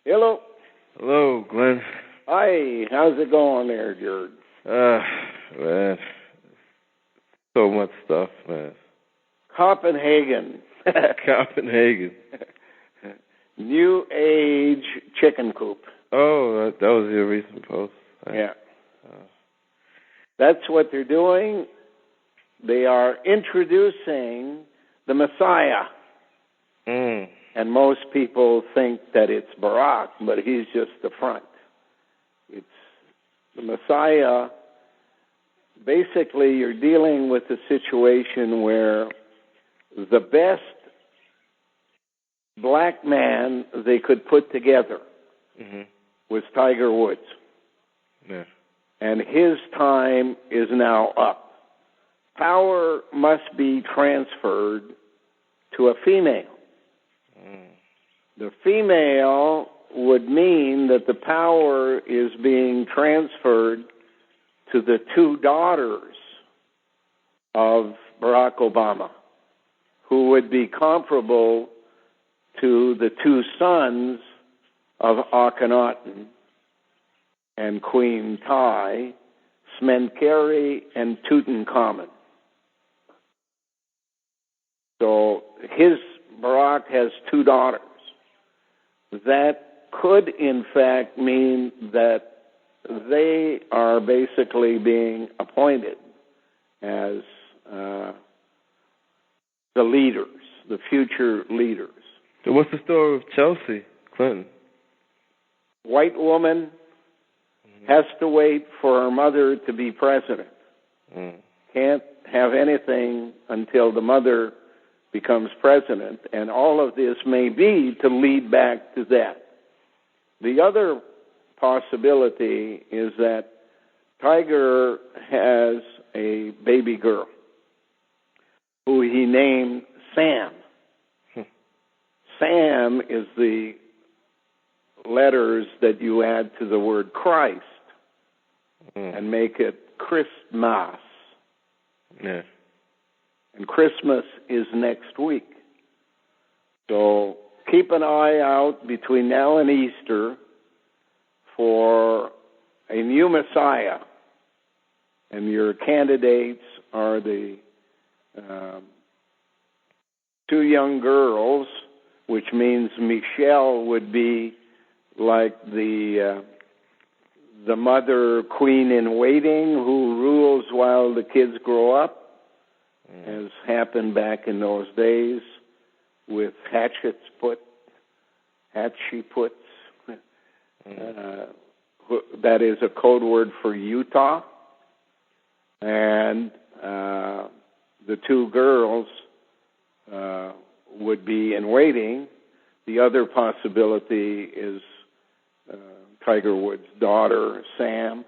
Hello. Hello, Glenn. Hi. How's it going there, Jared? Man, so much stuff, man. Copenhagen. Copenhagen. New Age chicken coop. Oh, that was your recent post. Yeah. That's what they're doing. They are introducing the Messiah. And most people think that it's Barack, but he's just the front. It's the Messiah. Basically, you're dealing with a situation where the best black man they could put together was Tiger Woods. Yeah. And his time is now up. Power must be transferred to a female. The female would mean that the power is being transferred to the two daughters of Barack Obama, who would be comparable to the two sons of Akhenaten and Queen Tai, Smenkeri and Tutankhamun. So Barack has two daughters. That could, in fact, mean that they are basically being appointed as the leaders, the future leaders. So what's the story with Chelsea Clinton? White woman has to wait for her mother to be president. Can't have anything until the mother becomes president, and all of this may be to lead back to that. The other possibility is that Tiger has a baby girl who he named Sam. Sam is the letters that you add to the word Christ and make it Christmas. Yeah. And Christmas is next week. So keep an eye out between now and Easter for a new Messiah. And your candidates are the two young girls, which means Michelle would be like the mother queen in waiting who rules while the kids grow up, as happened back in those days with Hatshepsut. That is a code word for Utah. And the two girls would be in waiting. The other possibility is Tiger Woods' daughter, Sam.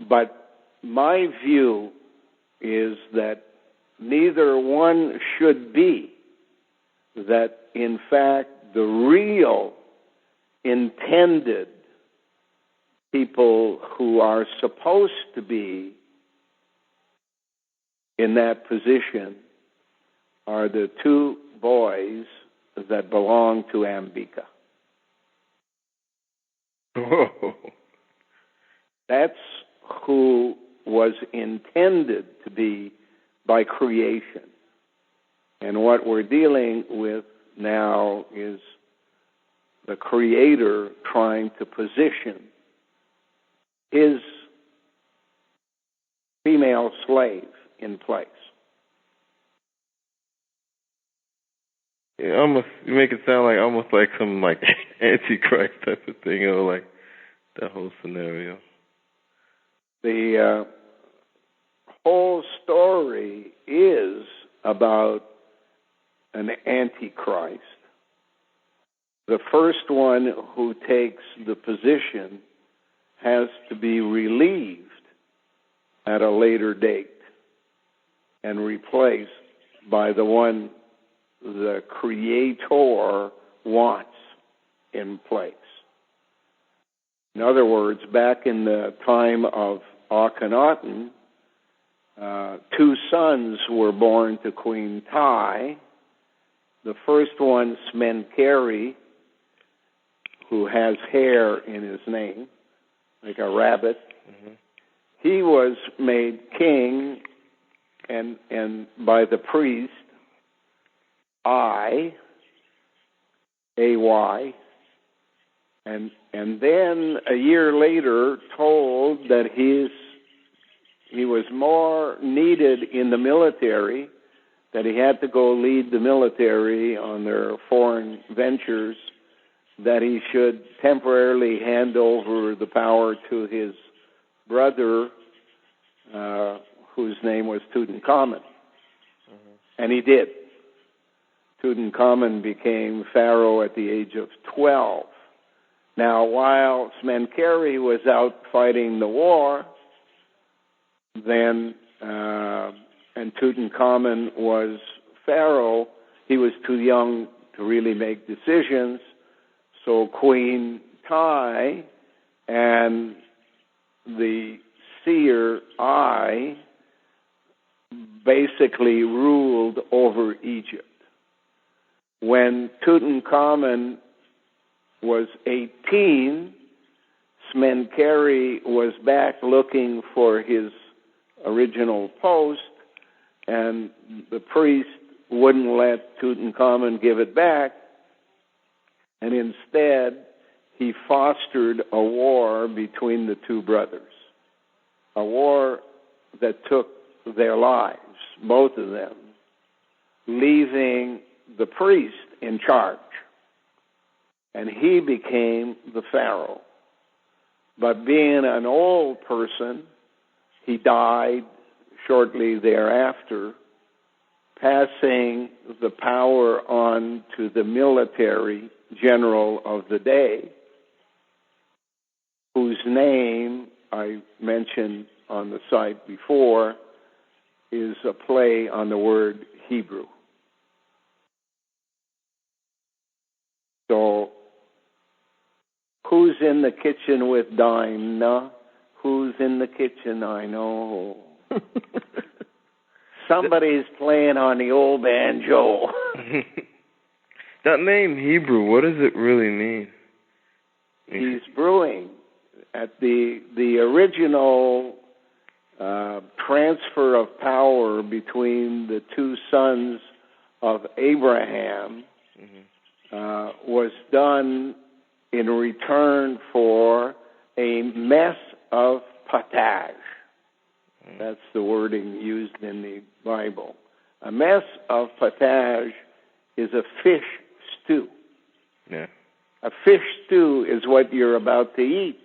But my view is that neither one should be, that in fact the real intended people who are supposed to be in that position are the two boys that belong to Ambika. Whoa. That's who was intended to be by creation. And what we're dealing with now is the Creator trying to position his female slave in place. Yeah, you make it sound like almost like some like Antichrist type of thing, like that whole scenario. The whole story is about an Antichrist. The first one who takes the position has to be relieved at a later date and replaced by the one the Creator wants in place. In other words, back in the time of Akhenaten, two sons were born to Queen Tai. The first one, Smenkeri, who has hair in his name, like a rabbit. Mm-hmm. He was made king and by the priest, A-Y, and then a year later told that he was more needed in the military, that he had to go lead the military on their foreign ventures, that he should temporarily hand over the power to his brother, whose name was Tutankhamun. Mm-hmm. And he did. Tutankhamun became pharaoh at the age of 12. Now, while Smenkheri was out fighting the war, then and Tutankhamun was pharaoh, he was too young to really make decisions. So Queen Tai and the seer I basically ruled over Egypt. When Tutankhamun was 18, Smenkheri was back looking for his original post, and the priest wouldn't let Tutankhamun give it back, and instead he fostered a war between the two brothers, a war that took their lives, both of them, leaving the priest in charge. And he became the pharaoh. But being an old person, he died shortly thereafter, passing the power on to the military general of the day, whose name I mentioned on the site before is a play on the word Hebrew. So, who's in the kitchen with Dinah? Who's in the kitchen? I know. Somebody's playing on the old banjo. That name Hebrew, what does it really mean? He's brewing. At the original transfer of power between the two sons of Abraham was done in return for a mess of potage. That's the wording used in the Bible. A mess of potage is a fish stew. Yeah. A fish stew is what you're about to eat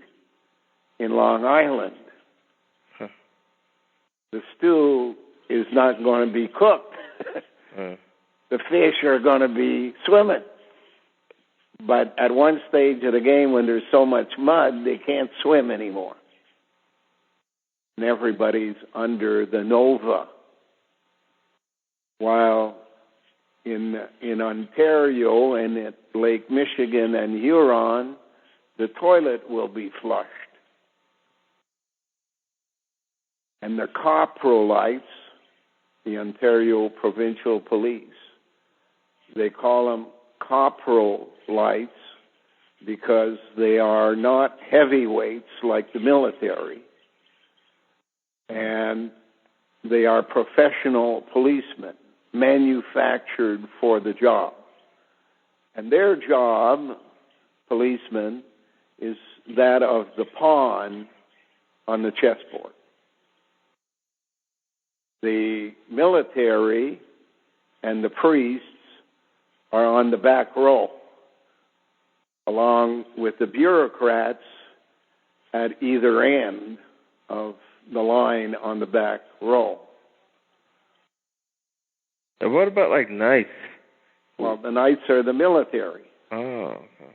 in Long Island. Huh. The stew is not going to be cooked. The fish are going to be swimming. But at one stage of the game, when there's so much mud, they can't swim anymore. And everybody's under the Nova. While in Ontario and at Lake Michigan and Huron, the toilet will be flushed. And the coprolites, the Ontario Provincial Police, they call them coprolites because they are not heavyweights like the military. And they are professional policemen, manufactured for the job. And their job, policemen, is that of the pawn on the chessboard. The military and the priests are on the back row, along with the bureaucrats at either end of the line on the back row. And what about, like, knights? Well, the knights are the military. Oh, okay.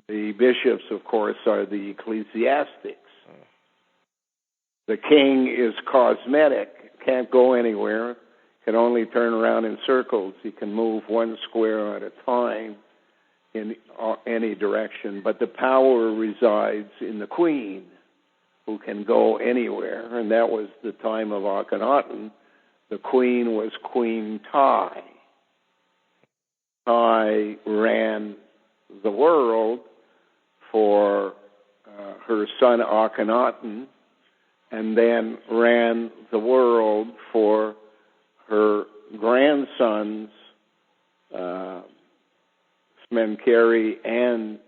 The bishops, of course, are the ecclesiastics. Oh. The king is cosmetic, can't go anywhere, can only turn around in circles. He can move one square at a time in any direction, but the power resides in the queen, who can go anywhere, and that was the time of Akhenaten. The queen was Queen Tai. Tai ran the world, for her son Akhenaten, and then ran the world for her grandsons, Menkaure and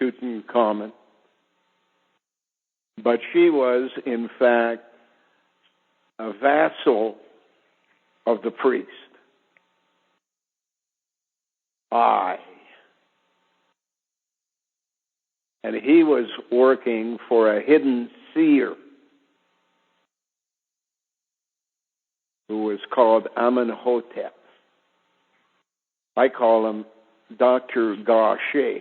Tutankhamun. But she was, in fact, a vassal of the priest. And he was working for a hidden seer who was called Amenhotep. I call him Dr. Gaucher.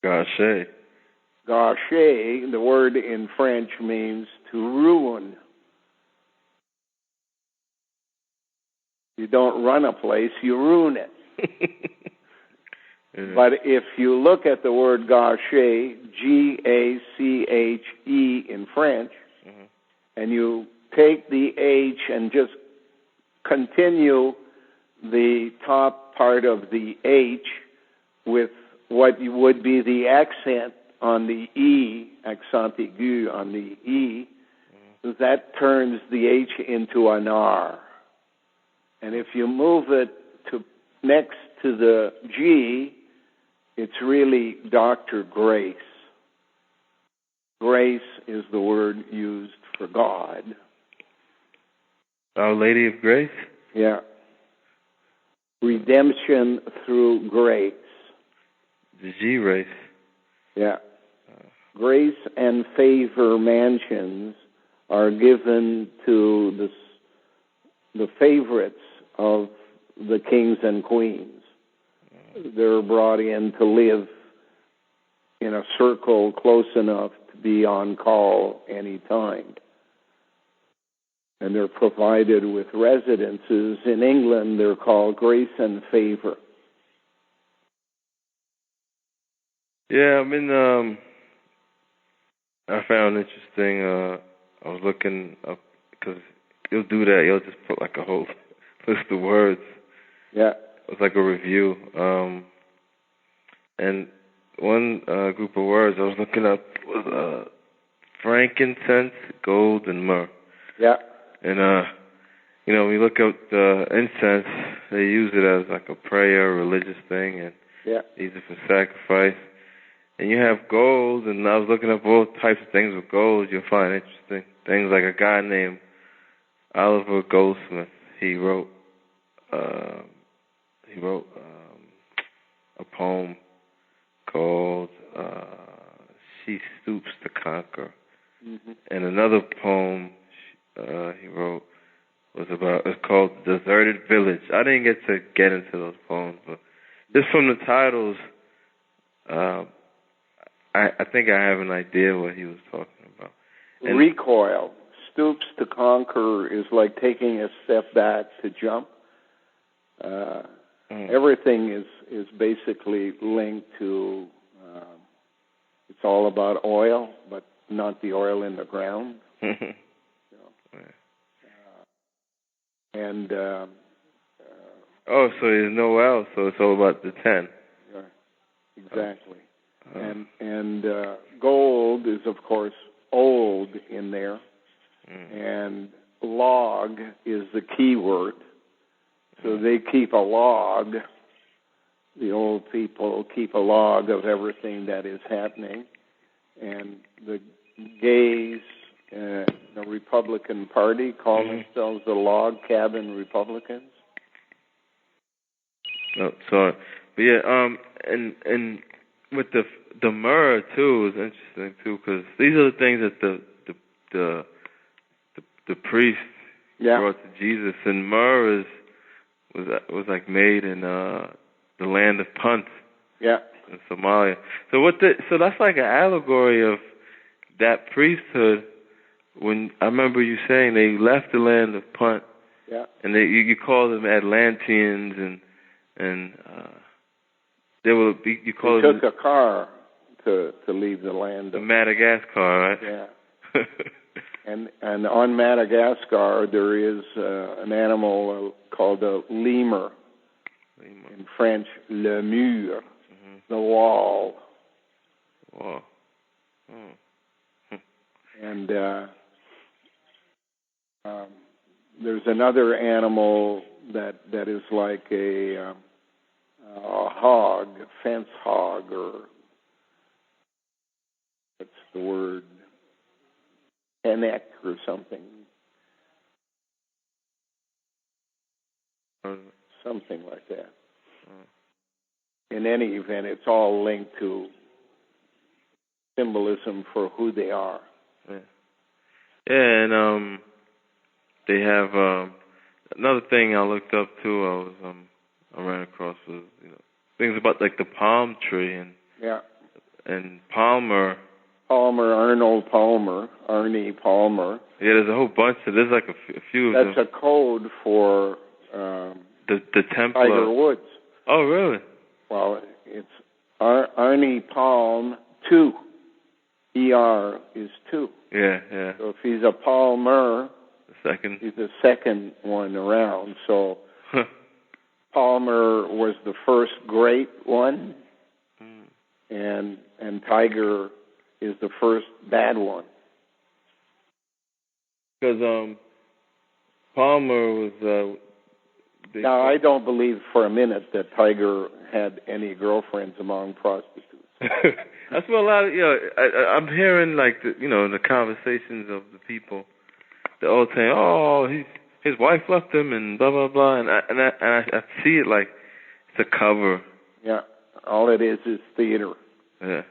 Gaucher. Gaucher, the word in French means to ruin. You don't run a place, you ruin it. Yeah. But if you look at the word gaucher, G-A-C-H-E in French, and you take the H and just continue the top part of the H with what would be the accent on the E, accent aigu on the E, that turns the H into an R. And if you move it to next to the G, it's really Dr. Grace. Grace is the word used for God. Our Lady of Grace? Yeah. Redemption through grace. The G-race. Yeah. Grace and favor mansions are given to the favorites of the kings and queens. They're brought in to live in a circle close enough to be on call any time. And they're provided with residences. In England, they're called grace and favor. Yeah, I found interesting, I was looking up, because you'll do that, you'll just put like a whole list of words. Yeah. It was like a review. And one group of words I was looking up was frankincense, gold, and myrrh. Yeah. And, when you look up the incense, they use it as like a prayer, religious thing, and use it for sacrifice. And you have gold, and I was looking up all types of things with gold. You'll find interesting things like a guy named Oliver Goldsmith. He wrote a poem called "She Stoops to Conquer," and another poem he wrote it's called "Deserted Village." I didn't get into those poems, but just from the titles, I think I have an idea what he was talking about. And recoil. Stoops to conquer is like taking a step back to jump. Everything is basically linked to, it's all about oil, but not the oil in the ground. So there's no L, so it's all about the 10. Exactly. And gold is, of course, old in there, and log is the key word. So they keep a log. The old people keep a log of everything that is happening. And the gays, the Republican Party, call themselves the Log Cabin Republicans. Oh, sorry. But yeah, and with the myrrh too is interesting too, because these are the things that the priest brought to Jesus, and myrrh was like made in the land of Punt, in Somalia. So that's like an allegory of that priesthood. When I remember you saying they left the land of Punt, and you call them Atlanteans, and they took a car to leave the land of Madagascar, right? Yeah. And on Madagascar there is an animal called a lemur, In French, le mur, the wall. Wall. And there's another animal that is like a hog, a fence hog, or what's the word? Henneck or something. Something like that. In any event, it's all linked to symbolism for who they are. Yeah, and they have another thing I looked up too. I ran across was things about like the palm tree and Arnold Palmer, Arnie Palmer. Yeah, there's a whole bunch of. There's like a few. That's a code for the Templar. Tiger Woods. Oh, really? Well, it's Arnie Palm 2. ER is 2. Yeah. So if he's a Palmer, he's the second one around. So Palmer was the first great one, and Tiger is the first bad one. Because Palmer was. Now, I don't believe for a minute that Tiger had any girlfriends among prostitutes. That's what a lot of, I'm hearing like the conversations of the people. They're all saying, "Oh, his wife left him," and blah blah blah, and I see it like it's a cover. Yeah, all it is theater. Yeah.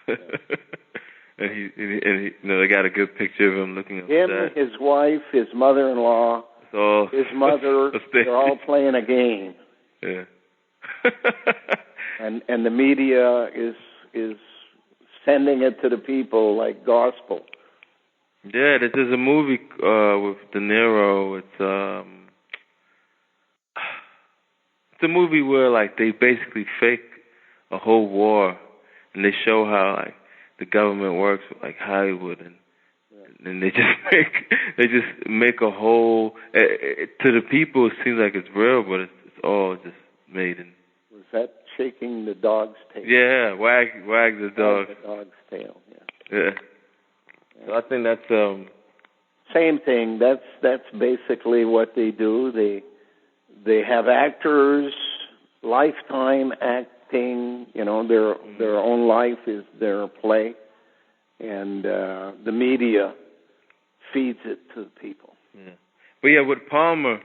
and he they got a good picture of him looking upset. Him, his wife, his mother-in-law, his mother, they're all playing a game. Yeah. and the media is sending it to the people like gospel. Yeah, there's a movie with De Niro. It's a movie where like they basically fake a whole war, and they show how like the government works with like Hollywood, and they just make a whole. To the people, it seems like it's real, but it's all just made in. Was that shaking the dog's tail? Yeah, wag the dog. The dog's tail. Yeah. So I think that's same thing. That's basically what they do. They have actors, lifetime acting. Their own life is their play, and the media feeds it to the people. Yeah. But yeah, with Palmer,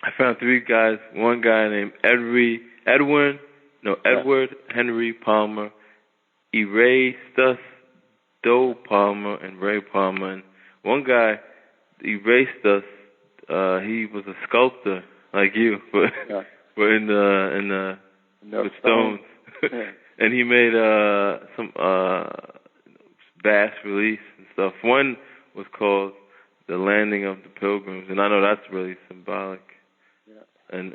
I found 3 guys. One guy named Edward Henry Palmer, Erastus Doe Palmer, and Ray Palmer. And one guy, Erastus, he was a sculptor like you, but in the stones. And he made some bas reliefs and stuff. One was called The Landing of the Pilgrims, and I know that's really symbolic. And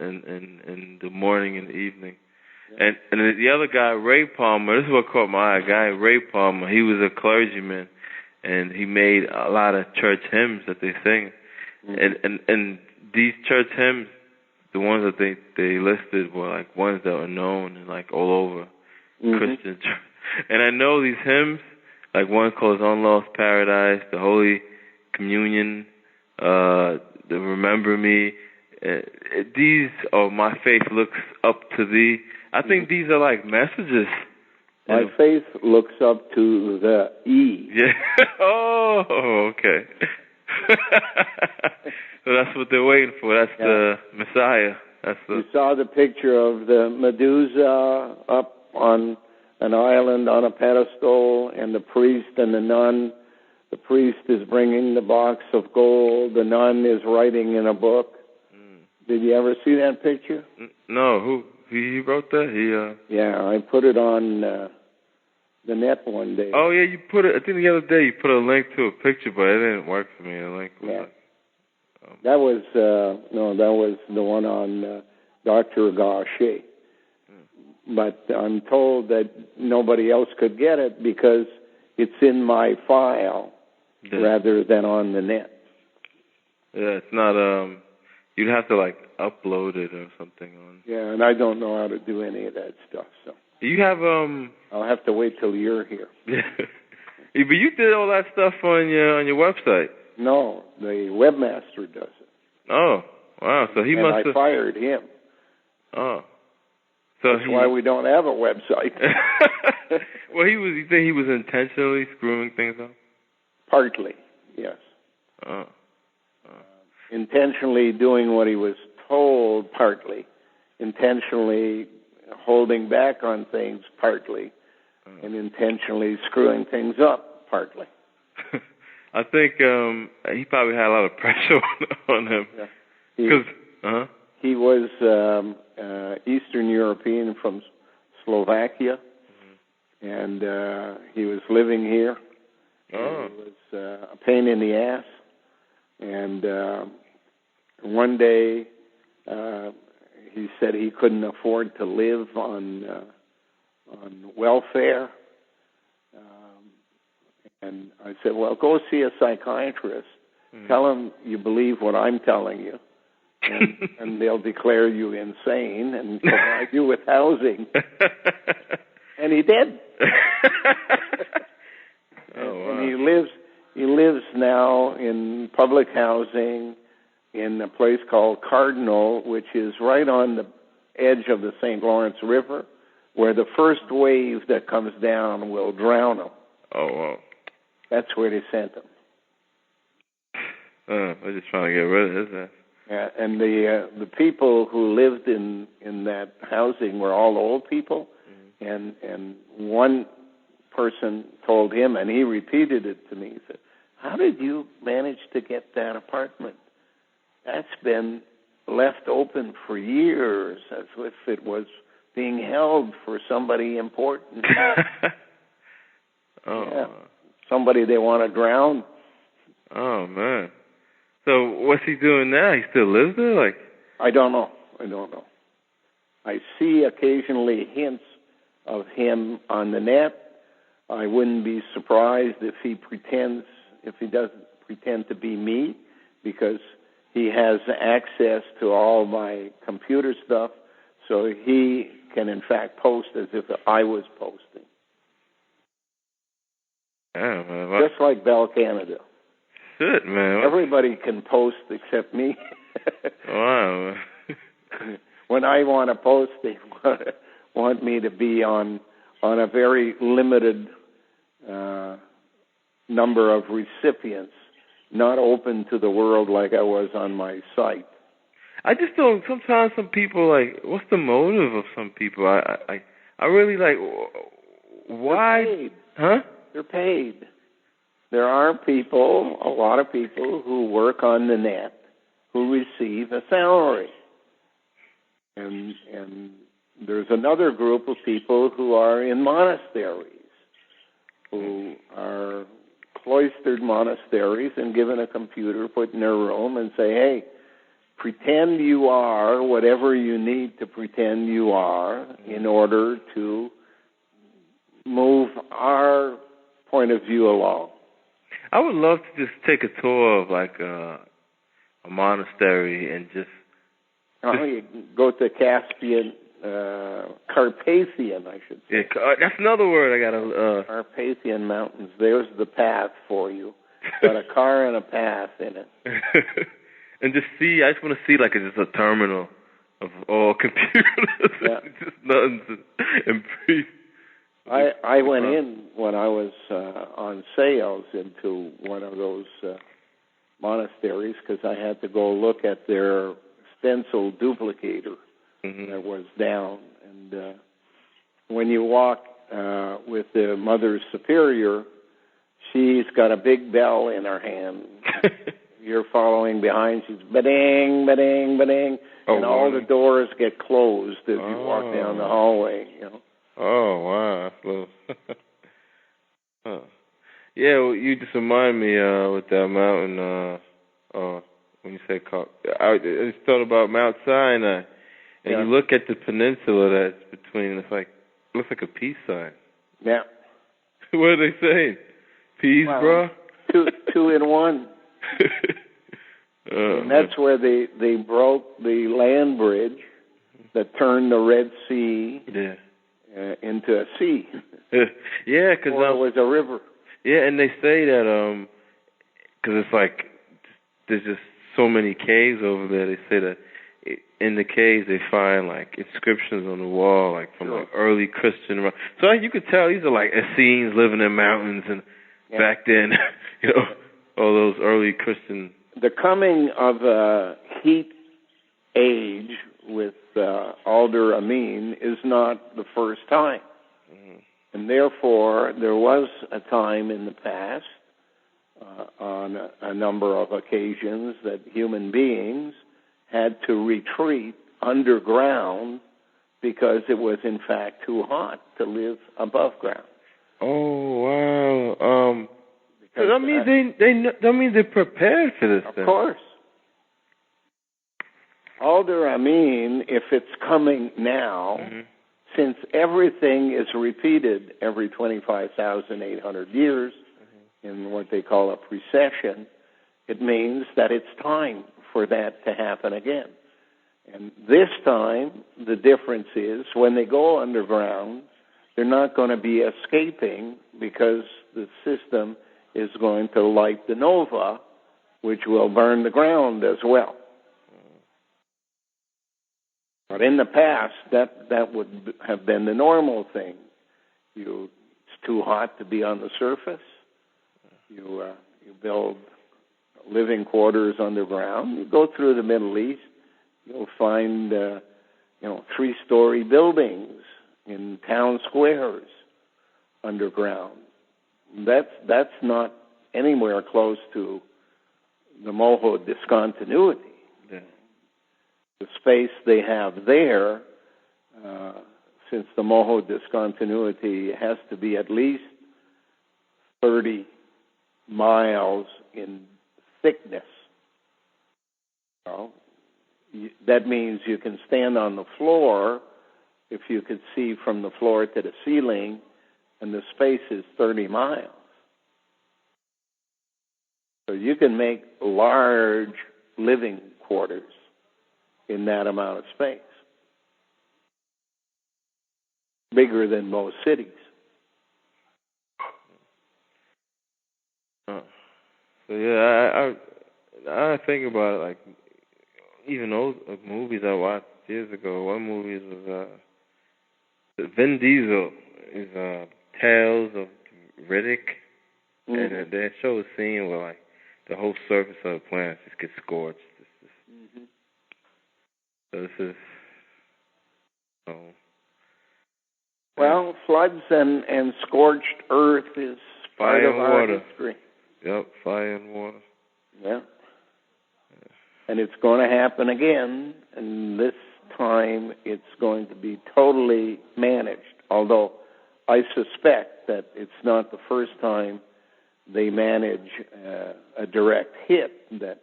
the morning and the evening. And the other guy, Ray Palmer, this is what caught my eye. A guy, Ray Palmer, he was a clergyman, and he made a lot of church hymns that they sing. And these church hymns, the ones that they listed were like ones that were known and like all over Christian church. And I know these hymns, like one called Unlost Paradise, the Holy Communion, the Remember Me. These are My Faith Looks Up to Thee. I think these are like messages. My faith looks up to the E. Yeah. Oh, okay. So that's what they're waiting for. That's the Messiah. You saw the picture of the Medusa up on an island on a pedestal, and the priest and the nun. The priest is bringing the box of gold. The nun is writing in a book. Did you ever see that picture? No. Who? He wrote that? Yeah, I put it on the net one day. Oh, yeah, you put it. I think the other day you put a link to a picture, but it didn't work for me. The link was that was the one on Dr. Gaucher. But I'm told that nobody else could get it because it's in my file rather than on the net. Yeah, it's not. You'd have to like upload it or something on. Yeah, and I don't know how to do any of that stuff. So you have I'll have to wait till you're here. Yeah, but you did all that stuff on your website. No, the webmaster does it. Oh, wow! So he must have. I fired him. Oh, so that's why we don't have a website. Well, you think he was intentionally screwing things up? Partly, yes. Oh. Intentionally doing what he was told, partly. Intentionally holding back on things, partly. And intentionally screwing things up, partly. I think he probably had a lot of pressure on him. Yeah. He was Eastern European from Slovakia, and he was living here. Oh. He was a pain in the ass. And one day he said he couldn't afford to live on welfare. And I said, well, go see a psychiatrist. Tell him you believe what I'm telling you. And they'll declare you insane and provide you with housing. And he did. Wow. And he lives now in public housing in a place called Cardinal, which is right on the edge of the St. Lawrence River, where the first wave that comes down will drown him. Oh, wow. That's where they sent him. They're just trying to get rid of his ass. Yeah, and the people who lived in that housing were all old people, and one person told him, and he repeated it to me. He said, "How did you manage to get that apartment? That's been left open for years, as if it was being held for somebody important." Oh, yeah, somebody they want to drown. Oh man. So what's he doing now? He still lives there? I don't know. I see occasionally hints of him on the net. I wouldn't be surprised if he doesn't pretend to be me, because he has access to all my computer stuff, so he can in fact post as if I was posting. Yeah, man. Just like Bell Canada. Shit, man. Everybody can post except me. Wow. When I want to post, they want me to be on a very limited number of recipients, not open to the world like I was on my site. I just don't. Sometimes some people what's the motive of some people? I really why? They're paid. Huh? They're paid. There are people, a lot of people, who work on the net who receive a salary. And there's another group of people who are in monasteries, who are cloistered monasteries and given a computer, put in their room and say, hey, pretend you are whatever you need to pretend you are in order to move our point of view along. I would love to just take a tour of a monastery and just you go to Caspian, Carpathian, I should say. Yeah, that's another word I gotta. Carpathian Mountains. There's the path for you. Got a car and a path in it. And just see. I just want to see just a terminal of all computers. Yeah. Just nothing and breathe. I went in when I was on sales into one of those monasteries because I had to go look at their stencil duplicator that was down. And when you walk with the Mother Superior, she's got a big bell in her hand. You're following behind. She's ba-ding, ba-ding, ba-ding. And all the doors get closed as you walk down the hallway, Oh, wow. Huh. Yeah, well, you just remind me with that mountain, when you say I just thought about Mount Sinai, and you look at the peninsula that's between, looks like a peace sign. Yeah. What are they saying? Peace, bro? Two in one. And that's where they broke the land bridge that turned the Red Sea into a sea. Yeah, because it was a river. Yeah, and they say that because it's like there's just so many caves over there. They say that in the caves they find like inscriptions on the wall, like from like early Christian. So you could tell these are like Essenes living in mountains, and back then, all those early Christian. The coming of a heat age with Alder Amin is not the first time. And therefore, there was a time in the past, on a number of occasions, that human beings had to retreat underground because it was, in fact, too hot to live above ground. Oh, wow. That means they're prepared for this. Of course. Alder Amin, if it's coming now, since everything is repeated every 25,800 years in what they call a precession, it means that it's time for that to happen again. And this time, the difference is when they go underground, they're not going to be escaping because the system is going to light the nova, which will burn the ground as well. But in the past, that would have been the normal thing. It's too hot to be on the surface. You build living quarters underground. You go through the Middle East, you'll find 3-story buildings in town squares underground. That's not anywhere close to the Moho discontinuity. The space they have there, since the Moho discontinuity has to be at least 30 miles in thickness. That means you can stand on the floor, if you could see from the floor to the ceiling, and the space is 30 miles. So you can make large living quarters in that amount of space. Bigger than most cities. So yeah, I think about it, like even those movies I watched years ago. One movie was Vin Diesel is Tales of Riddick, and they show a scene where like the whole surface of the planet just gets scorched. So this is well, floods and scorched earth is part of our history. Yep, fire and water. Yeah. And it's going to happen again, and this time it's going to be totally managed, although I suspect that it's not the first time they manage a direct hit, that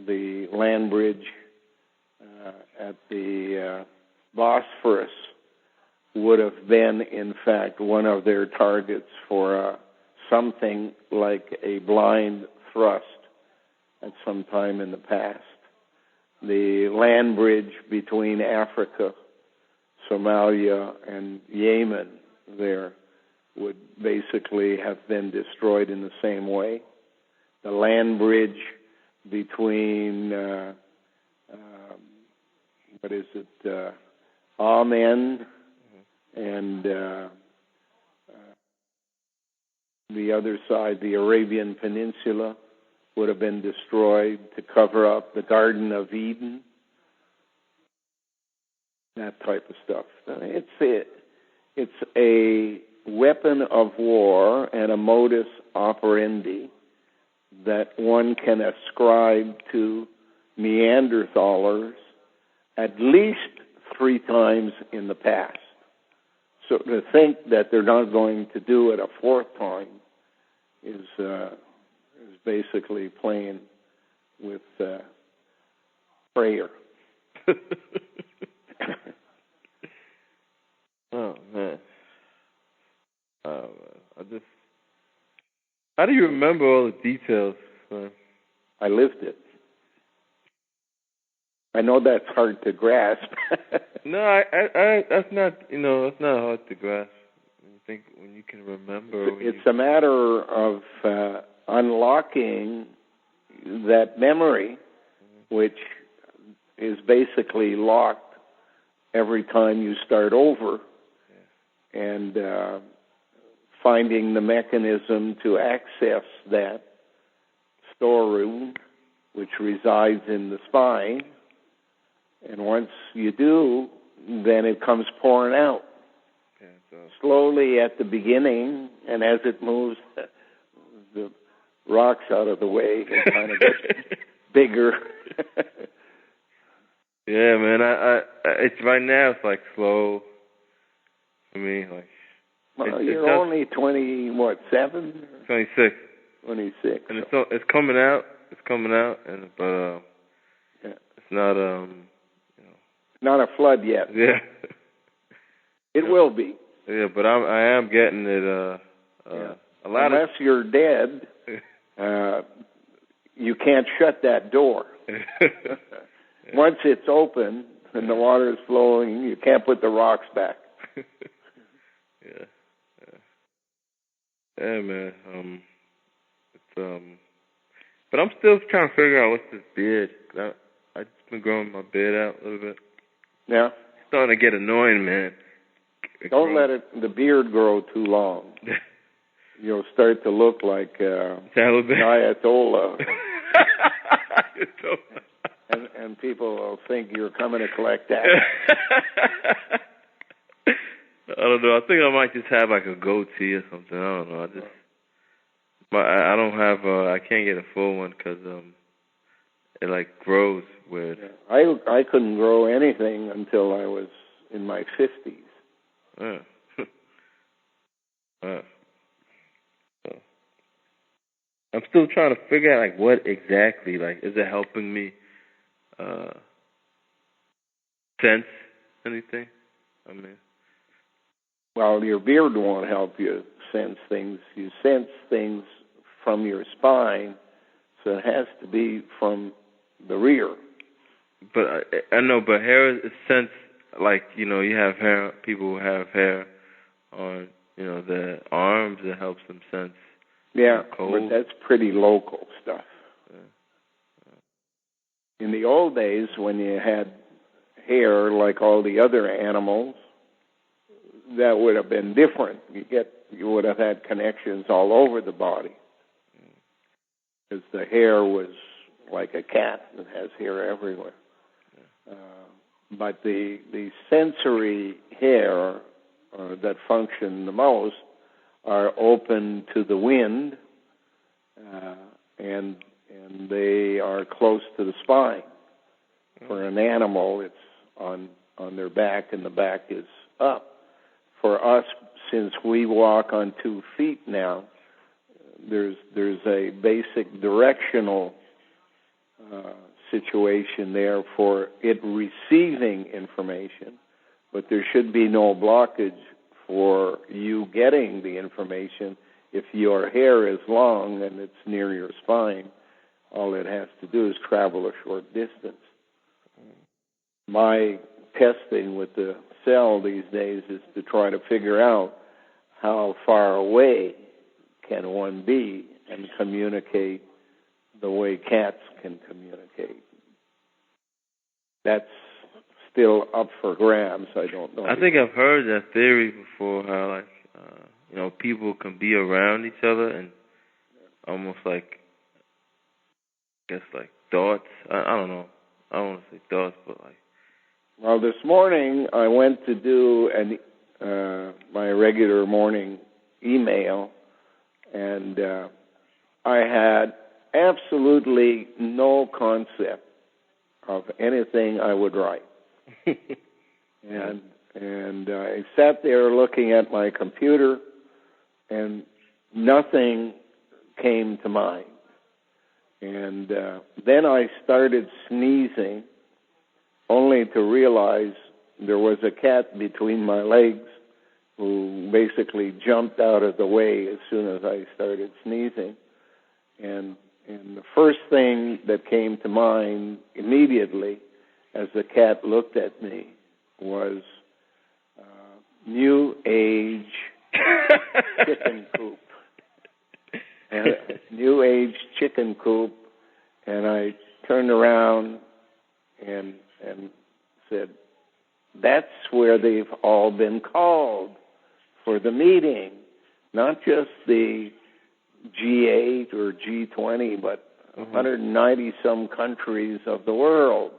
the land bridge at the Bosphorus would have been, in fact, one of their targets for something like a blind thrust at some time in the past. The land bridge between Africa, Somalia, and Yemen there would basically have been destroyed in the same way. The land bridge between Amen and the other side, the Arabian Peninsula, would have been destroyed to cover up the Garden of Eden, that type of stuff. It's a weapon of war and a modus operandi that one can ascribe to Neanderthalers at least 3 times in the past. So to think that they're not going to do it a 4th time is basically playing with prayer. Oh man! How do you remember all the details? I lived it. I know that's hard to grasp. No, I that's not, that's not hard to grasp. I think when you can remember. It's a matter of unlocking that memory, which is basically locked every time you start over, and finding the mechanism to access that storeroom, which resides in the spine. And once you do, then it comes pouring out. Okay, so slowly at the beginning, and as it moves the rocks out of the way, it kind of gets bigger. Yeah, man. It's right now. It's like slow for me. Like, well, you're only 27? 26. 26. And it's coming out. It's coming out, but it's not not a flood yet. Yeah. It will be. Yeah, but I am getting it. A lot. Unless you're dead, you can't shut that door. Once it's open and the water is flowing, you can't put the rocks back. Yeah, man. But I'm still trying to figure out what's this beard. I just been growing my beard out a little bit. Yeah. It's starting to get annoying, man. Don't let the beard grow too long. You'll start to look like Ayatollah. and people will think you're coming to collect tax. I don't know. I think I might just have like a goatee or something. I don't know. I don't have. I can't get a full one because it like grows weird. Yeah. I couldn't grow anything until I was in my 50s. I'm still trying to figure out like what exactly, like, is it helping me sense anything? I mean, well, your beard won't help you sense things. You sense things from your spine, so it has to be from the rear. But I know, but hair is sense, like, you have hair, people who have hair on, the arms, it helps them sense. Yeah, cold. But that's pretty local stuff. In the old days, when you had hair like all the other animals, that would have been different. You would have had connections all over the body, because the hair was like a cat that has hair everywhere. But the sensory hair that function the most are open to the wind, and they are close to the spine. For an animal, it's on their back, and the back is up. For us, since we walk on 2 feet now, there's a basic directional situation there for it receiving information, but there should be no blockage for you getting the information. If your hair is long and it's near your spine, all it has to do is travel a short distance. My testing with the cell these days is to try to figure out how far away can one be and communicate the way cats can communicate. That's still up for grabs. I don't know. I think I've heard that theory before, how like people can be around each other and almost like, I guess, like thoughts. I don't know. I don't want to say thoughts, but like. Well, this morning I went to do my regular morning email, and I had absolutely no concept of anything I would write. and I sat there looking at my computer, and nothing came to mind. And then I started sneezing, only to realize there was a cat between my legs who basically jumped out of the way as soon as I started sneezing. And the first thing that came to mind immediately as the cat looked at me, was New Age chicken coop. And New Age chicken coop. And I turned around and said, that's where they've all been called for the meeting, not just the G8 or G20, but 190-some countries of the world.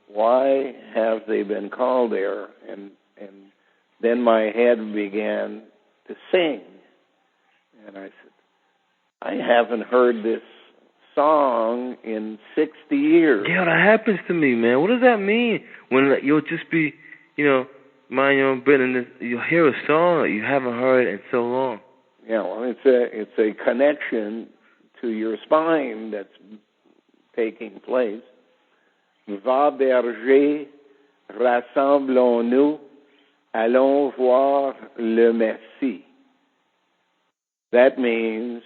Why have they been called there? And then my head began to sing. And I said, I haven't heard this song in 60 years. Yeah, that happens to me, man. What does that mean? When you'll just be, mind your own business, you'll hear a song that you haven't heard in so long. Yeah, well, it's a connection to your spine that's taking place. Va berger, rassemblons-nous, allons voir le Messie. That means,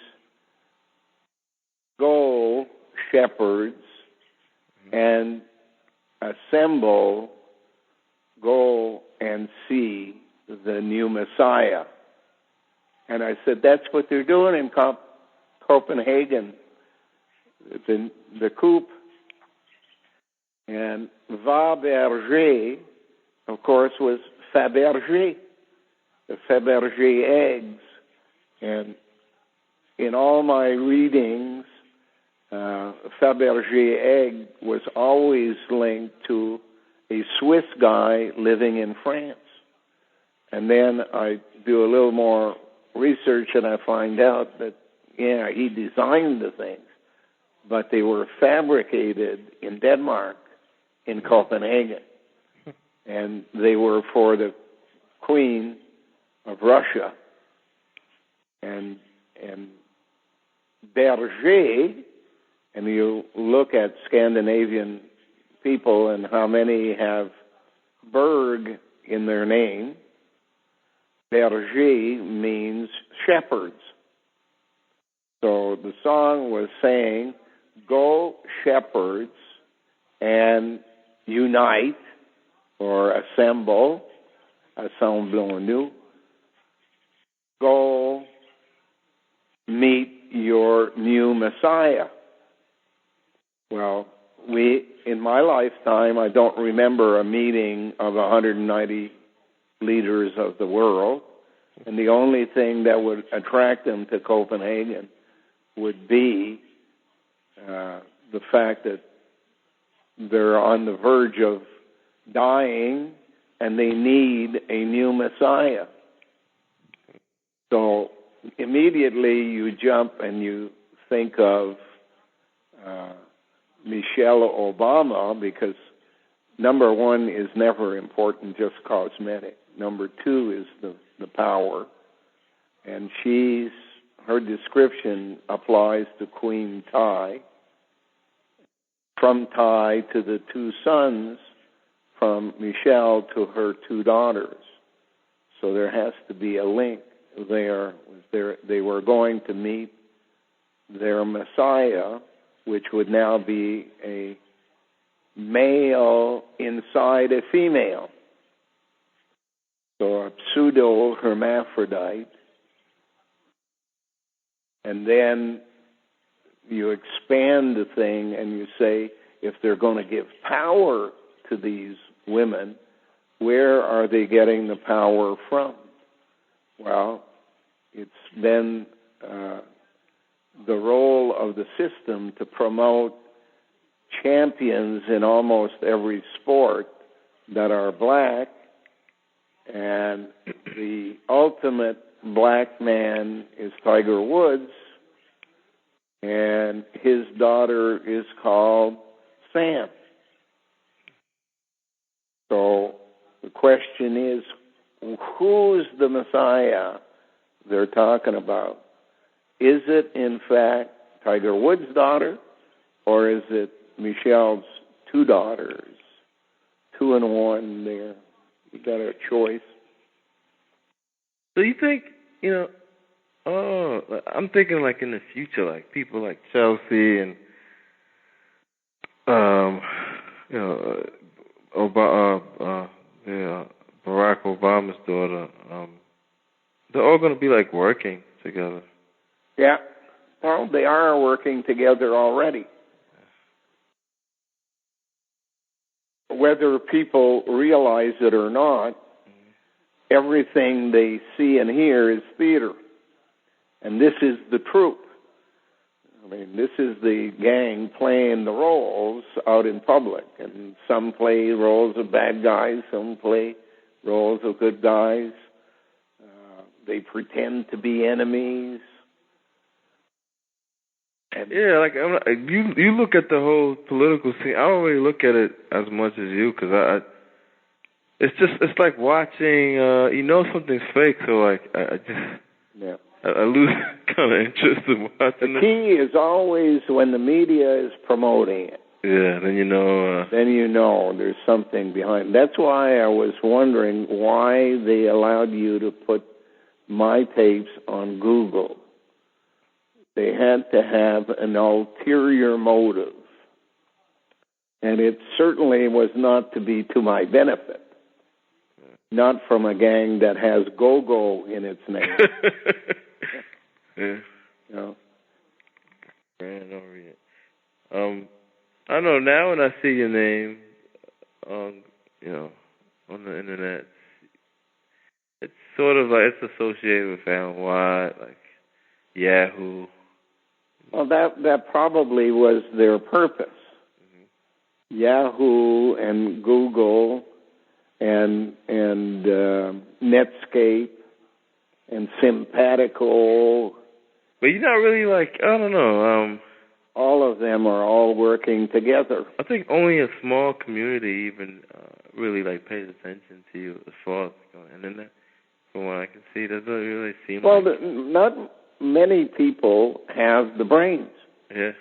go, shepherds, and assemble, go and see the new Messiah. And I said, that's what they're doing in Copenhagen, the Coop. And Va Berger, of course, was Fabergé, the Fabergé eggs. And in all my readings, Fabergé egg was always linked to a Swiss guy living in France. And then I do a little more research and I find out that, he designed the things, but they were fabricated in Denmark, in Copenhagen. And they were for the Queen of Russia. And Berger, and you look at Scandinavian people and how many have Berg in their name, Berger means shepherds. So the song was saying, go shepherds and unite or assemble, assemblons-nous, go meet your new Messiah. Well, in my lifetime, I don't remember a meeting of 190 leaders of the world, and the only thing that would attract them to Copenhagen would be the fact that they're on the verge of dying and they need a new Messiah. So immediately you jump and you think of Michelle Obama, because number one is never important, just cosmetic. Number two is the power. And her description applies to Queen Tai. From Tai to the two sons, from Michelle to her two daughters. So there has to be a link there. They were going to meet their Messiah, which would now be a male inside a female. So a pseudo-hermaphrodite. And then you expand the thing and you say, if they're going to give power to these women, where are they getting the power from? Well, it's then the role of the system to promote champions in almost every sport that are black, and the ultimate black man is Tiger Woods, and his daughter is called Sam. So the question is, who's the Messiah they're talking about? Is it, in fact, Tiger Woods' daughter, or is it Michelle's two daughters? 2 and 1 there. You got a choice. So you think, I'm thinking like in the future, like people like Chelsea and, Barack Obama's daughter, they're all going to be like working together. Yeah. Well, they are working together already. Whether people realize it or not, everything they see and hear is theater. And this is the truth. I mean, this is the gang playing the roles out in public. And some play roles of bad guys, some play roles of good guys. They pretend to be enemies. And you look at the whole political scene. I don't really look at it as much as you, because it's like watching. Something's fake, so like I lose kind of interest in watching. The key is always when the media is promoting it. Yeah, then you know. Then you know there's something behind. That's why I was wondering why they allowed you to put my tapes on Google. They had to have an ulterior motive. And it certainly was not to be to my benefit. Not from a gang that has go-go in its name. Yeah. No. I know now when I see your name on the internet, it's sort of like it's associated with Alan like Yahoo. Well, that probably was their purpose. Mm-hmm. Yahoo and Google and Netscape and Simpatico. But you're not really like, I don't know. All of them are all working together. I think only a small community even really like pays attention to you as far as on the internet. From what I can see, doesn't really seem well, like... not many people have the brains. Yeah.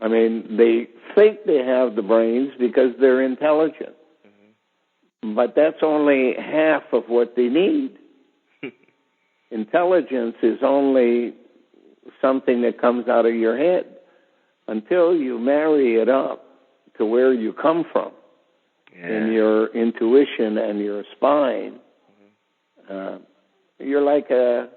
I mean, they think they have the brains because they're intelligent. Mm-hmm. But that's only half of what they need. Intelligence is only something that comes out of your head. Until you marry it up to where you come from, in your intuition and your spine, you're like a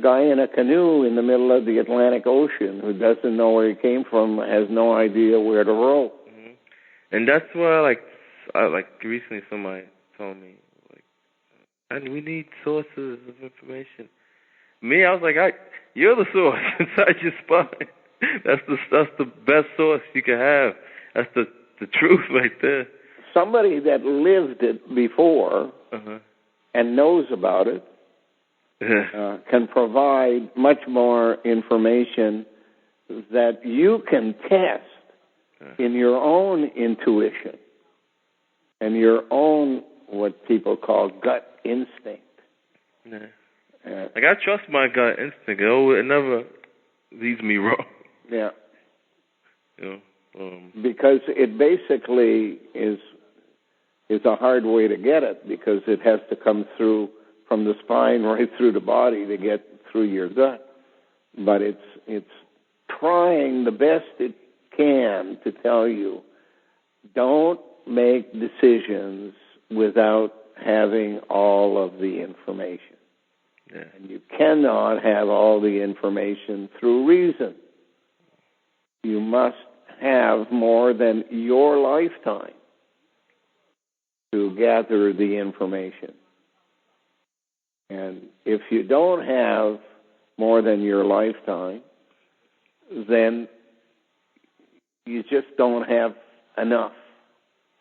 guy in a canoe in the middle of the Atlantic Ocean who doesn't know where he came from, has no idea where to row. Mm-hmm. And that's why, like recently somebody told me, and we need sources of information. Me, I was like, you're the source inside your spine. That's the best source you can have. That's the truth right there. Somebody that lived it before and knows about it can provide much more information that you can test in your own intuition and your own what people call gut instinct. Yeah. Like I trust my gut instinct. It never leads me wrong. Yeah. Because it basically is a hard way to get it, because it has to come through from the spine right through the body to get through your gut. But it's trying the best it can to tell you, don't make decisions without having all of the information. Yeah. And you cannot have all the information through reason. You must have more than your lifetime to gather the information. And if you don't have more than your lifetime, then you just don't have enough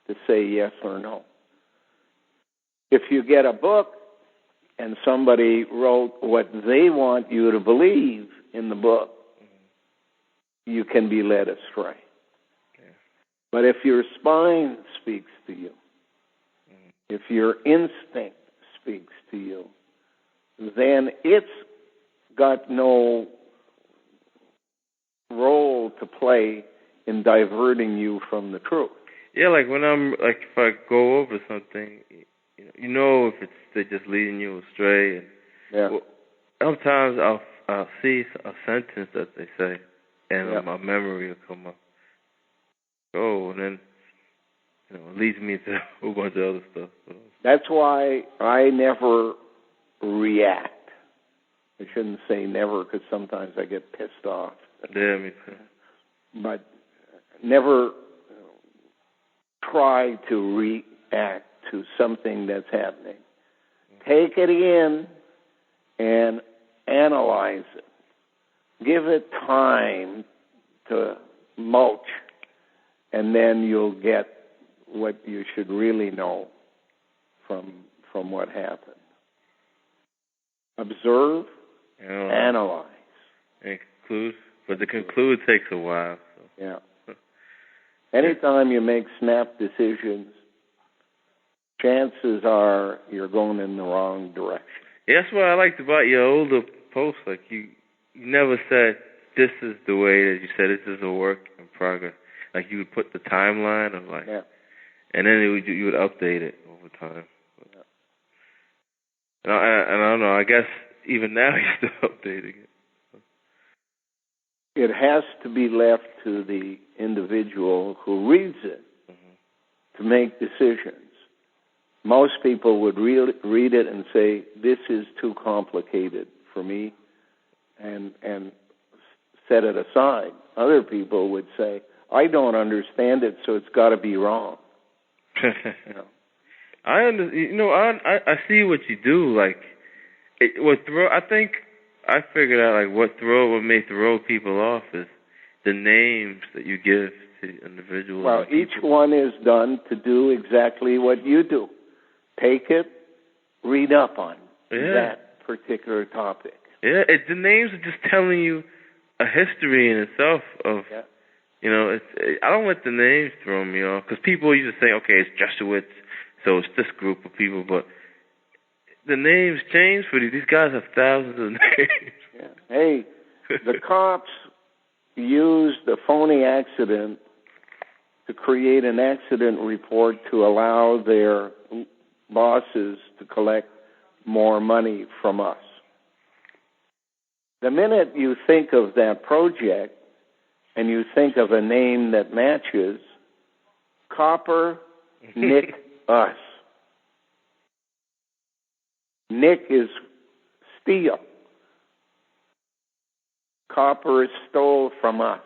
to say yes or no. If you get a book and somebody wrote what they want you to believe in the book, you can be led astray. Yeah. But if your spine speaks to you, if your instinct speaks to you, then it's got no role to play in diverting you from the truth. Yeah, like when if I go over something, you know if they're just leading you astray. And sometimes I'll see a sentence that they say, and my memory will come up. Oh, and then it leads me to a whole bunch of other stuff. So. That's why I never react. I shouldn't say never because sometimes I get pissed off. Yeah, me too. But never try to react to something that's happening. Take it in and analyze it. Give it time to mulch, and then you'll get what you should really know from what happened. Observe, analyze. And conclude. But the conclude takes a while. So. Yeah. Anytime you make snap decisions, chances are you're going in the wrong direction. Yeah, that's what I liked about your older posts. Like you never said this is the way that you said this is a work in progress. Like you would put the timeline of like, and then you would update it over time. Yeah. And I don't know. I guess even now you're still updating it. It has to be left to the individual who reads it to make decisions. Most people would read it and say, this is too complicated for me, and set it aside. Other people would say, I don't understand it, so it's got to be wrong. I see what you do. Like, I think I figured out like what may throw people off is the names that you give to individuals. Well, each one is done to do exactly what you do. Take it, read up on that particular topic. Yeah, the names are just telling you a history in itself of, I don't let the names throw me off, because people used to say, okay, it's Jesuits, so it's this group of people, but the names change for these guys have thousands of names. Yeah. Hey, the cops used a phony accident to create an accident report to allow their bosses to collect more money from us. The minute you think of that project and you think of a name that matches, copper, nick, us. Nick is steal. Copper is stole from us.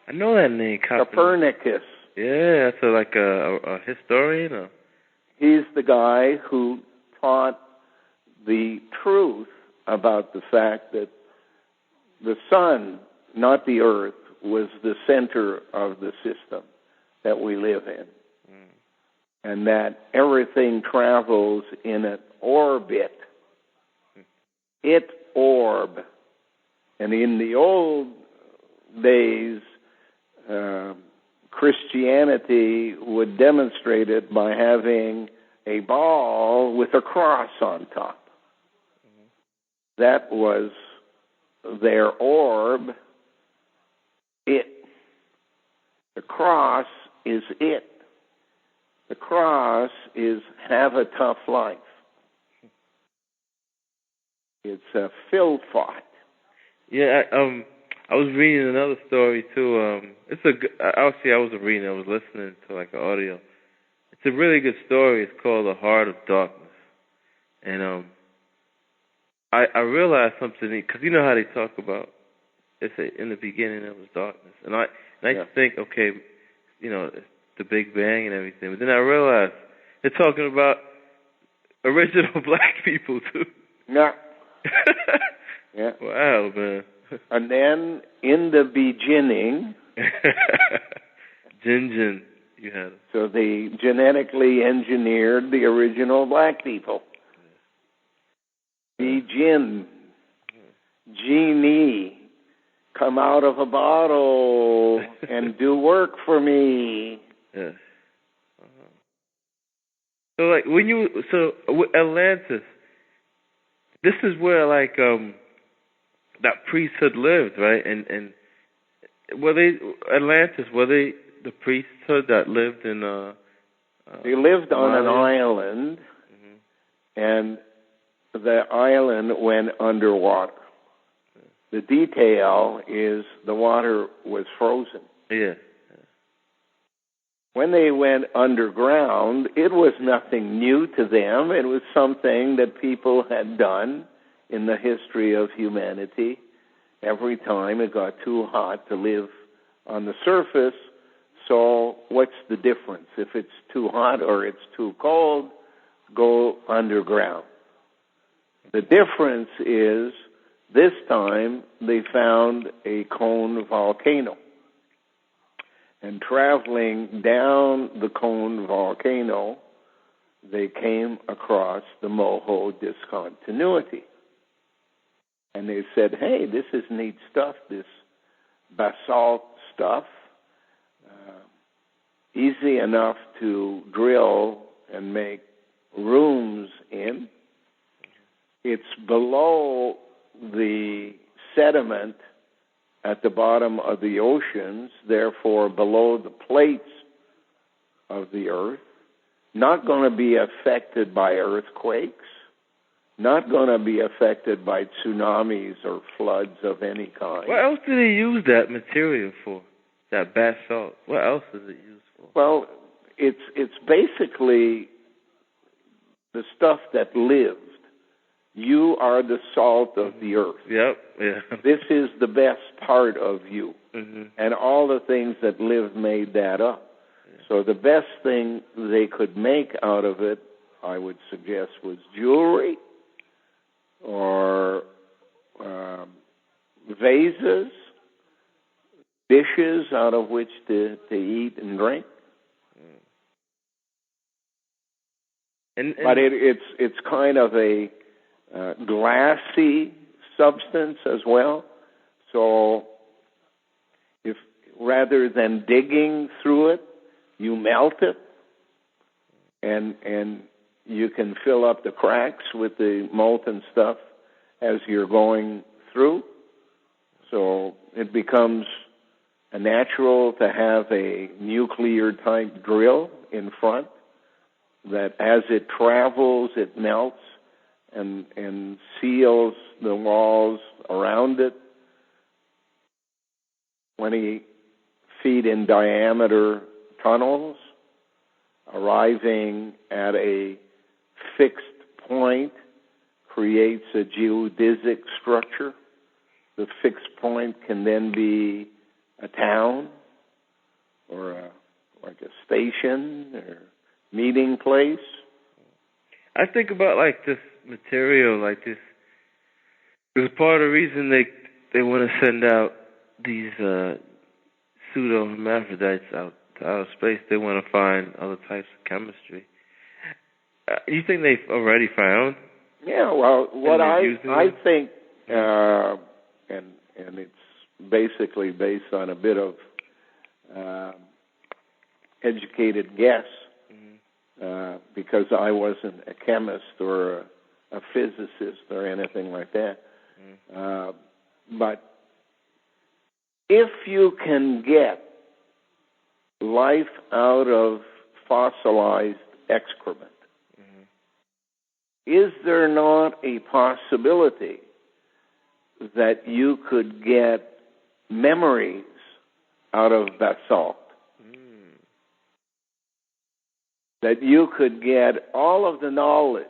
I know that name, Copernicus. Yeah, that's like a historian. Or? He's the guy who taught the truth about the fact that the sun, not the earth, was the center of the system that we live in. And that everything travels in an orbit. Orb. And in the old days, Christianity would demonstrate it by having a ball with a cross on top. That was their orb. It. The cross is it. The cross is have a tough life. It's a Philthought. Yeah, I was reading another story too. Obviously I wasn't reading, I was listening to like an audio. It's a really good story. It's called The Heart of Darkness. And I realized something, because you know how they talk about, they say in the beginning there was darkness. And I used to think, okay, the Big Bang and everything. But then I realized they're talking about original black people too. Yeah. Yeah. Wow, man. And then in the beginning, Jin, you had it. So they genetically engineered the original black people. Begin, genie, come out of a bottle and do work for me. Yes. So like Atlantis, this is where like that priesthood lived, right? And were they the priesthood that lived in they lived on an island, and the island went underwater. The detail is the water was frozen. Yeah. when they went underground, it was nothing new to them. It was something that people had done in the history of humanity. Every time it got too hot to live on the surface, so what's the difference? If it's too hot or it's too cold, go underground. The difference is this time they found a cone volcano. And traveling down the cone volcano, they came across the Moho discontinuity. And they said, hey, this is neat stuff, this basalt stuff. Easy enough to drill and make rooms in. It's below the sediment at the bottom of the oceans, therefore below the plates of the earth, not going to be affected by earthquakes, not going to be affected by tsunamis or floods of any kind. What else do they use that material for, that basalt? What else is it used for? Well, it's basically the stuff that lived. You are the salt of the earth. Yep. Yeah. This is the best part of you. Mm-hmm. And all the things that lived made that up. Yeah. So the best thing they could make out of it, I would suggest, was jewelry or vases, dishes out of which to eat and drink. But it's kind of a glassy substance as well. So if rather than digging through it, you melt it, and you can fill up the cracks with the molten stuff as you're going through. So it becomes natural to have a nuclear type drill in front that as it travels, it melts and seals the walls around it. 20 feet in diameter tunnels, arriving at a fixed point, creates a geodesic structure. The fixed point can then be a town or like a station or meeting place. I think about like this material, like this. There's part of the reason they want to send out these pseudo hermaphrodites out to outer space. They want to find other types of chemistry. You think they've already found? Yeah. Well, what I think, and it's basically based on a bit of educated guess. Because I wasn't a chemist or a physicist or anything like that. But if you can get life out of fossilized excrement, is there not a possibility that you could get memories out of basalt? That you could get all of the knowledge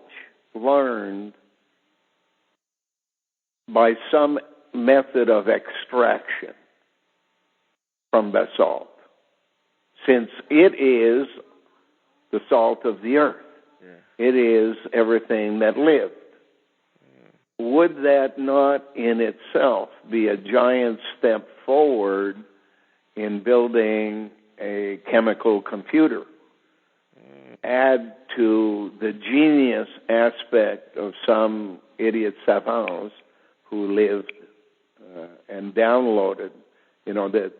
learned by some method of extraction from basalt, since it is the salt of the earth. Yeah. It is everything that lived. Yeah. Would that not in itself be a giant step forward in building a chemical computer? Add to the genius aspect of some idiot savants who lived and downloaded. You know, that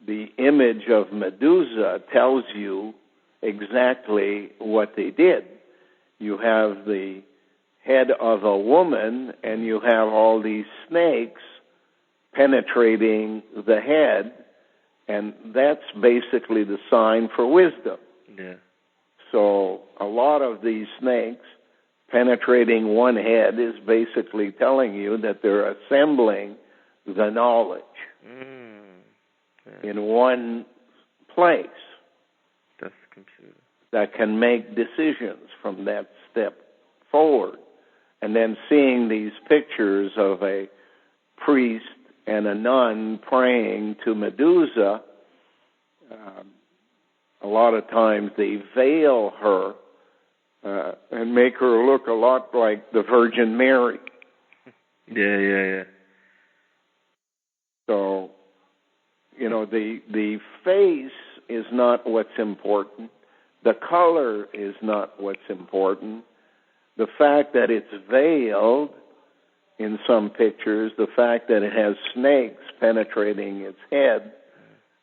the image of Medusa tells you exactly what they did. You have the head of a woman and you have all these snakes penetrating the head, and that's basically the sign for wisdom. Yeah. So a lot of these snakes penetrating one head is basically telling you that they're assembling the knowledge in one place. computer that can make decisions from that step forward. And then seeing these pictures of a priest and a nun praying to Medusa, a lot of times they veil her and make her look a lot like the Virgin Mary. Yeah. So, the face is not what's important. The color is not what's important. The fact that it's veiled in some pictures, the fact that it has snakes penetrating its head,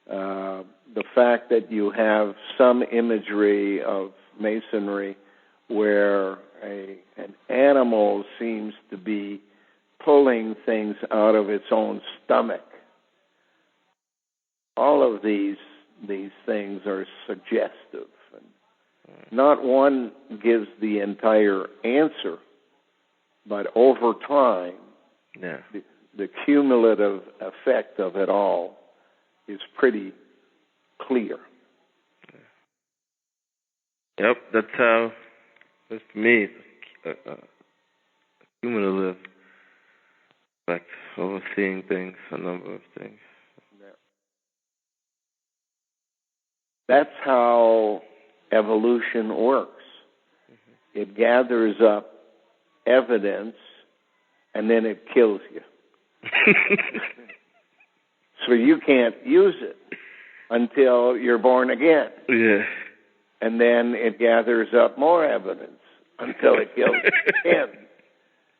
the fact that you have some imagery of masonry where an animal seems to be pulling things out of its own stomach. All of these things are suggestive. Not one gives the entire answer, but over time, the cumulative effect of it all is pretty clear. Yep, that's for me, it's a cumulative effect, overseeing things, a number of things. That's how evolution works. Mm-hmm. It gathers up evidence and then it kills you. So you can't use it until you're born again. Yeah. And then it gathers up more evidence until it kills you again.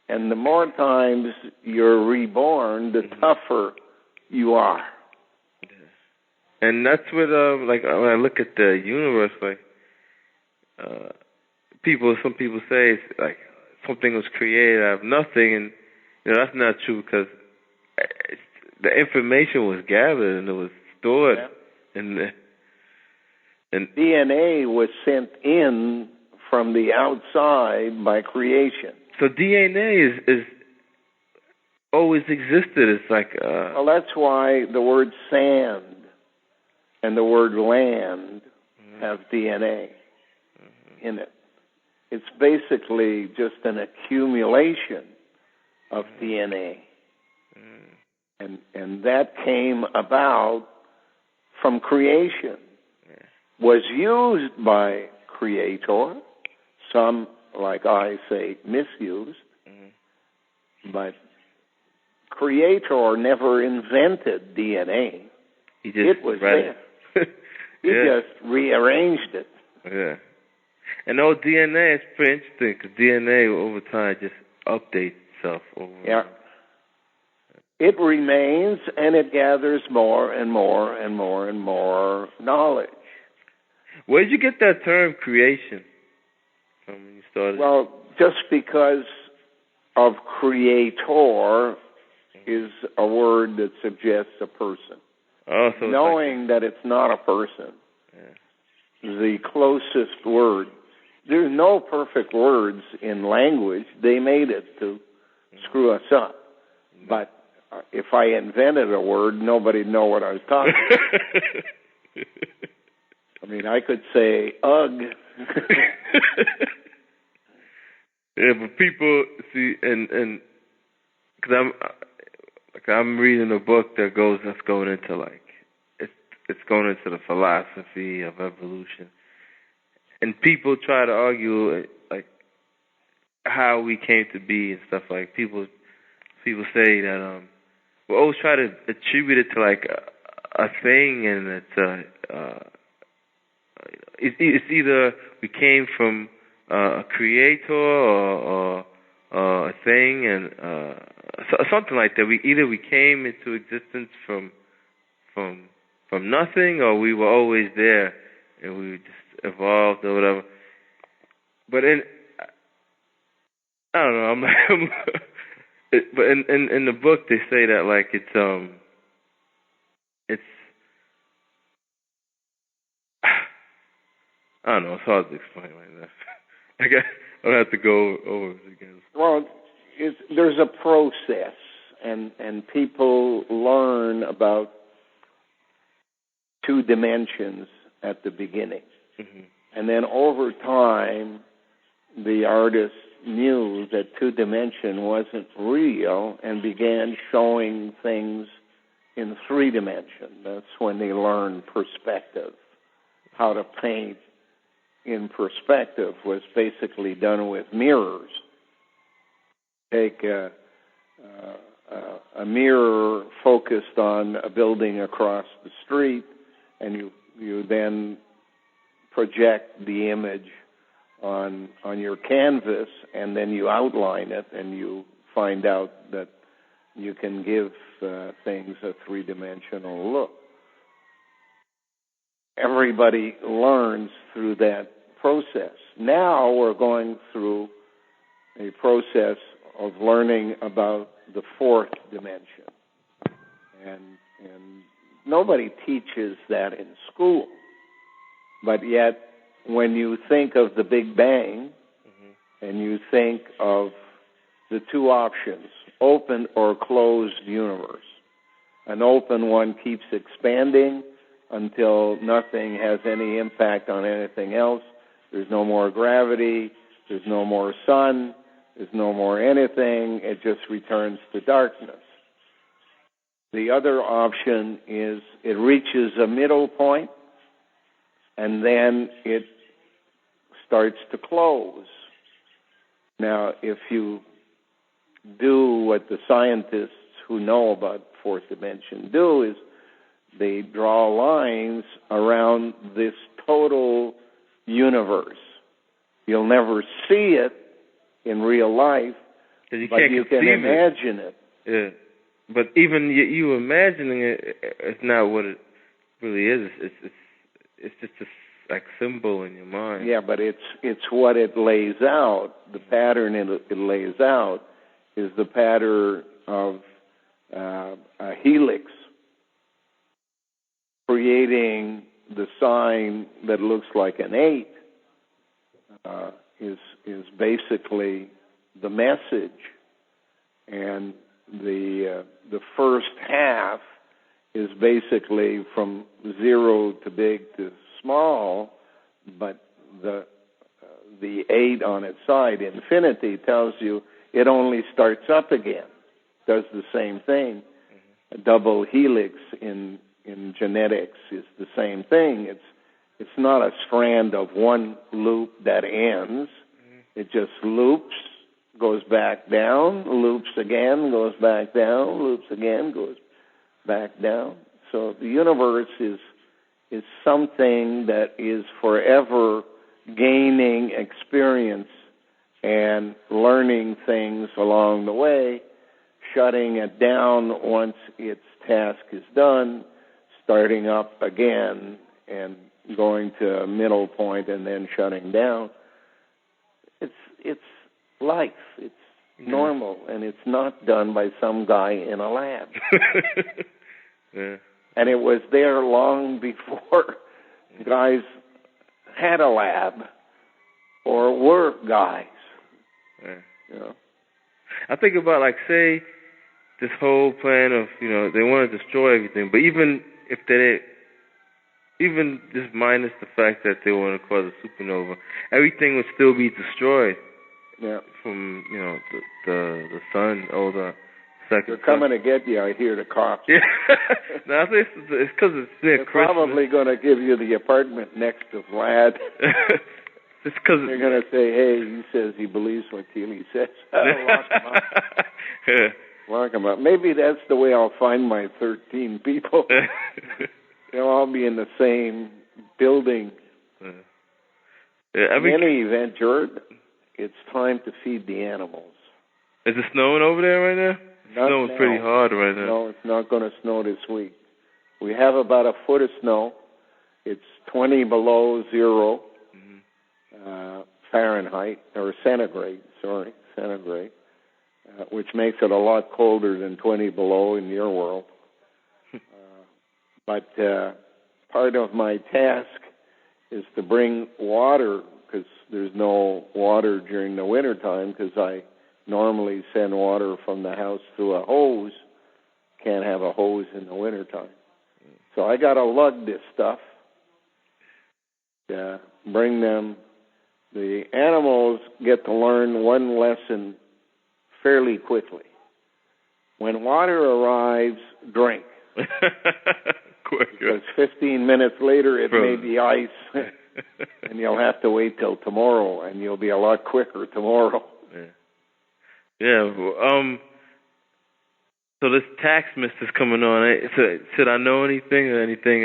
And the more times you're reborn, the tougher you are. And that's what, when I look at the universe, some people say it's like something was created out of nothing, and that's not true because the information was gathered and it was stored, and DNA was sent in from the outside by creation. So DNA is always existed. It's like well, that's why the word sand and the word land have DNA in it. It's basically just an accumulation of DNA. And that came about from creation. Was used by Creator. Some, like I say, misused. But Creator never invented DNA. It was there. He just rearranged it. Yeah. And DNA is pretty interesting because DNA over time just updates itself over. Yeah. It remains and it gathers more and more and more and more knowledge. Where did you get that term creation from when you started? Well, just because of creator is a word that suggests a person. Oh, so knowing that it's not a person, the closest word. There's no perfect words in language. They made it to screw us up. But if I invented a word, nobody'd know what I was talking about. I mean, I could say ugh. Yeah, but people see, and because I'm reading a book that's going into it's going into the philosophy of evolution, and people try to argue how we came to be and stuff. Like people say that we always try to attribute it to a thing, and it's either we came from a creator or a thing, and something like that. We came into existence from nothing, or we were always there and we just evolved or whatever. But I don't know. But in the book they say that it's I don't know. It's hard to explain like that. I guess I'll have to go over it again. Well, there's a process, and people learn about 2 dimensions at the beginning. And then over time, the artist knew that two-dimension wasn't real and began showing things in three-dimension. That's when they learned perspective. How to paint in perspective was basically done with mirrors. Take a mirror focused on a building across the street, and you then project the image on your canvas, and then you outline it, and you find out that you can give things a three-dimensional look. Everybody learns through that process. Now we're going through a process of learning about the fourth dimension. And nobody teaches that in school. But yet, when you think of the Big Bang, and you think of the two options, open or closed universe, an open one keeps expanding until nothing has any impact on anything else. There's no more gravity, there's no more sun, there's no more anything, it just returns to darkness. The other option is it reaches a middle point, and then it starts to close. Now, if you do what the scientists who know about fourth dimension do, is they draw lines around this total universe. You'll never see it in real life, but you can imagine it. Yeah. But even you imagining it, it's not what it really is. It's just a symbol in your mind. Yeah, but it's what it lays out. The pattern it lays out is the pattern of a helix, creating the sign that looks like an 8 is basically the message, and the first half is basically from zero to big to small, but the 8 on its side, infinity, tells you it only starts up again. Does the same thing. A double helix in genetics is the same thing. It's not a strand of one loop that ends. It just loops, goes back down, loops again, goes back down, loops again, goes back down. So the universe is something that is forever gaining experience and learning things along the way, shutting it down once its task is done, starting up again and going to a middle point and then shutting down. It's life. It's normal, and it's not done by some guy in a lab. Yeah. And it was there long before guys had a lab or were guys. Yeah. You know? I think about, like, say, this whole plan of, they want to destroy everything, but even if even just minus the fact that they want to cause a supernova, everything would still be destroyed. Yeah. From, the sun or the second. They're coming to get you. I hear the cops. Yeah. No, I think it's because it's near They're Christmas. Probably going to give you the apartment next to Vlad. It's because they're going to say, hey, he says he believes what Kealey says. Lock him up. Yeah. Lock him up. Maybe that's the way I'll find my 13 people. They'll all be in the same building. Yeah, in any event, Jared, it's time to feed the animals. Is it snowing over there right now? It's snowing pretty hard right now. No, it's not going to snow this week. We have about a foot of snow. It's 20 below zero Fahrenheit, or centigrade, which makes it a lot colder than 20 below in your world. But part of my task is to bring water, because there's no water during the wintertime, because I normally send water from the house through a hose. Can't have a hose in the wintertime. So I got to lug this stuff. bring them. The animals get to learn one lesson fairly quickly. When water arrives, drink. Because 15 minutes later it may be ice, and you'll have to wait till tomorrow, and you'll be a lot quicker tomorrow. So this tax mist is coming on. So should I know anything or anything?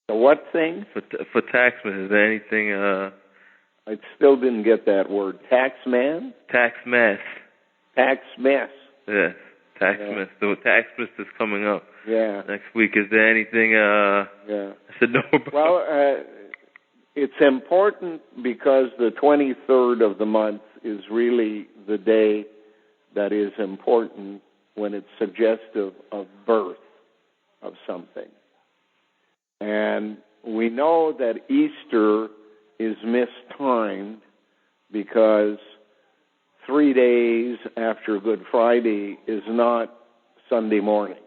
The what thing? For tax mist, is there anything? I still didn't get that word. Tax man? Tax mess. Tax mess. Yes, tax mist. The tax mist is coming up. Yeah. Next week. Is there anything I should know about? Well, it's important because the 23rd of the month is really the day that is important when it's suggestive of birth of something. And we know that Easter is mistimed because 3 days after Good Friday is not Sunday morning.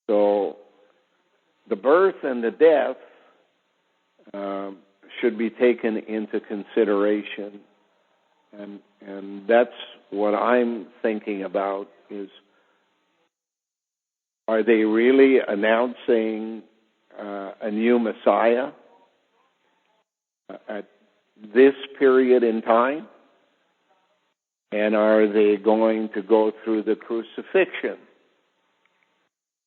So the birth and the death should be taken into consideration. And that's what I'm thinking about is, are they really announcing a new Messiah at this period in time? And are they going to go through the crucifixion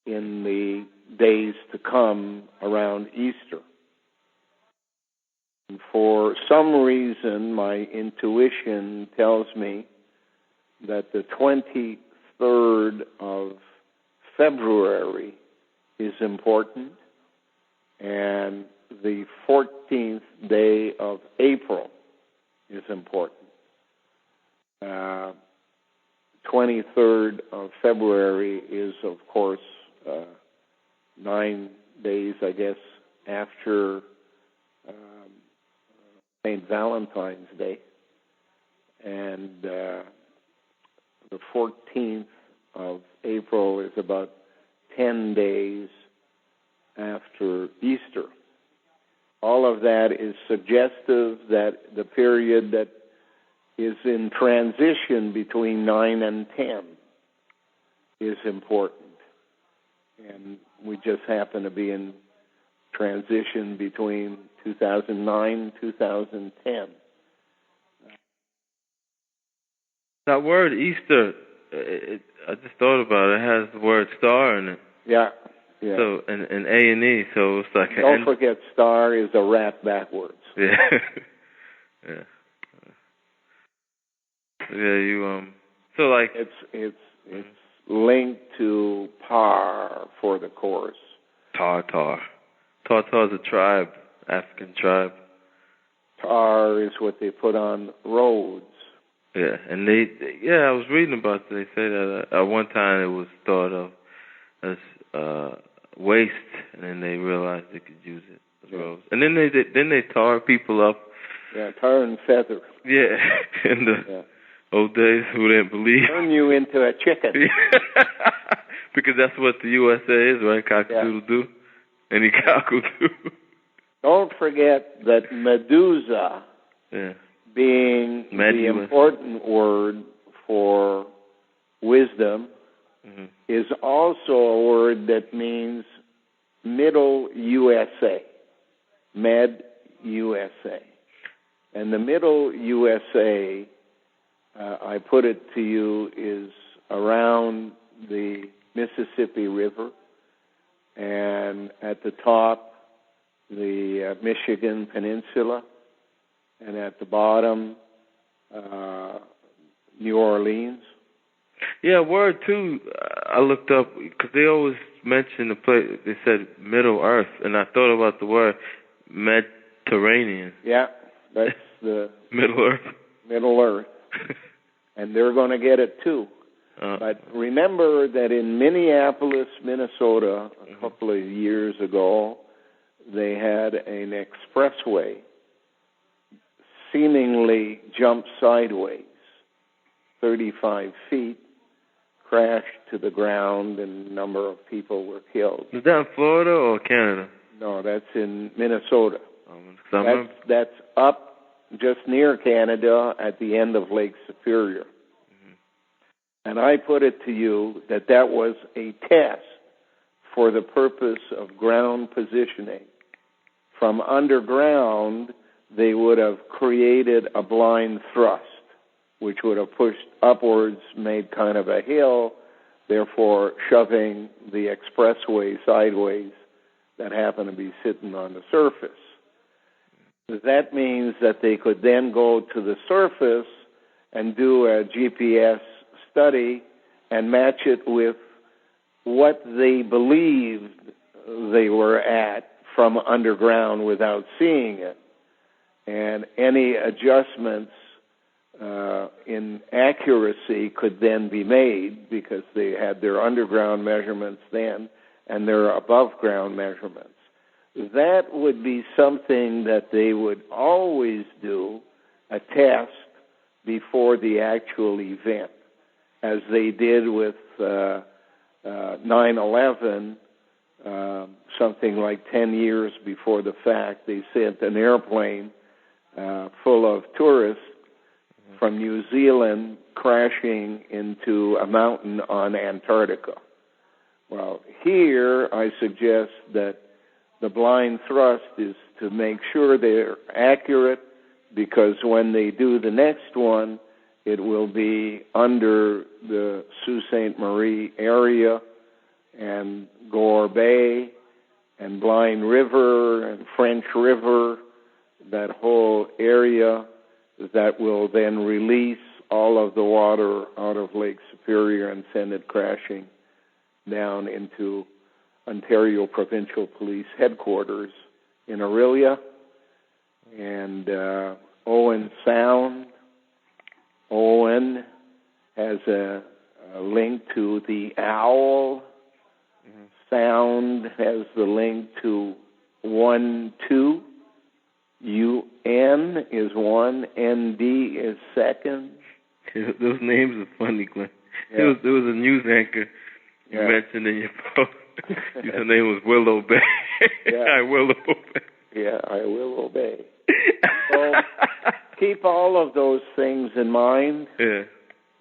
in the days to come around Easter? And for some reason, my intuition tells me that the 23rd of February is important, and the 14th day of April is important. 23rd of February is, of course, 9 days, I guess, after St. Valentine's Day. And the 14th of April is about 10 days after Easter. All of that is suggestive that the period that is in transition between 9 and 10 is important. And we just happen to be in transition between 2009 and 2010. That word Easter, I just thought about it. It has the word star in it. Yeah. So, and A&E, so it's like... Don't forget star is a rat backwards. Yeah. Yeah. Yeah, you, so like... It's linked to par for the course. Tartar. Tartar is a tribe, African tribe. Tar is what they put on roads. Yeah, and I was reading about it. They say that at one time it was thought of as waste, and then they realized they could use it as roads. And then they tar people up. Yeah, tar and feather. Yeah, in the old days, who didn't believe. Turn you into a chicken. Because that's what the USA is, right? Cock-a-doodle-doo. Any cock-a-doodle. Don't forget that Medusa, being the important word for wisdom, is also a word that means Middle USA, Med-USA. And the Middle USA, I put it to you, is around the Mississippi River, and at the top, the Michigan Peninsula, and at the bottom, New Orleans. Yeah, word too. I looked up because they always mention the place. They said Middle Earth, and I thought about the word Mediterranean. Yeah, that's the Middle Earth. Middle Earth, and they're going to get it too. But remember that in Minneapolis, Minnesota, a couple of years ago, they had an expressway seemingly jump sideways, 35 feet, crashed to the ground, and a number of people were killed. Was that in Florida or Canada? No, that's in Minnesota. That's up just near Canada at the end of Lake Superior. And I put it to you that was a test for the purpose of ground positioning. From underground, they would have created a blind thrust, which would have pushed upwards, made kind of a hill, therefore shoving the expressway sideways that happened to be sitting on the surface. That means that they could then go to the surface and do a GPS study and match it with what they believed they were at from underground without seeing it. And any adjustments in accuracy could then be made because they had their underground measurements then and their above-ground measurements. That would be something that they would always do, a test before the actual event, as they did with 9/11, something like 10 years before the fact. They sent an airplane full of tourists from New Zealand crashing into a mountain on Antarctica. Well, here I suggest that the blind thrust is to make sure they're accurate, because when they do the next one, it will be under the Sault Ste. Marie area and Gore Bay and Blind River and French River, that whole area that will then release all of the water out of Lake Superior and send it crashing down into Ontario Provincial Police Headquarters in Orillia. And Owen Sound. Owen has a link to the owl. Sound has the link to 1-2. UN is 1, ND is second. Those names are funny, Glenn. Yeah. There was a news anchor you mentioned in your post. His name was Willow Bay. Yeah. I will obey. Yeah, I will obey. So keep all of those things in mind. Yeah.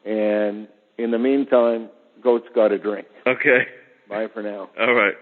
And in the meantime, goat's got a drink. Okay. Bye for now. All right.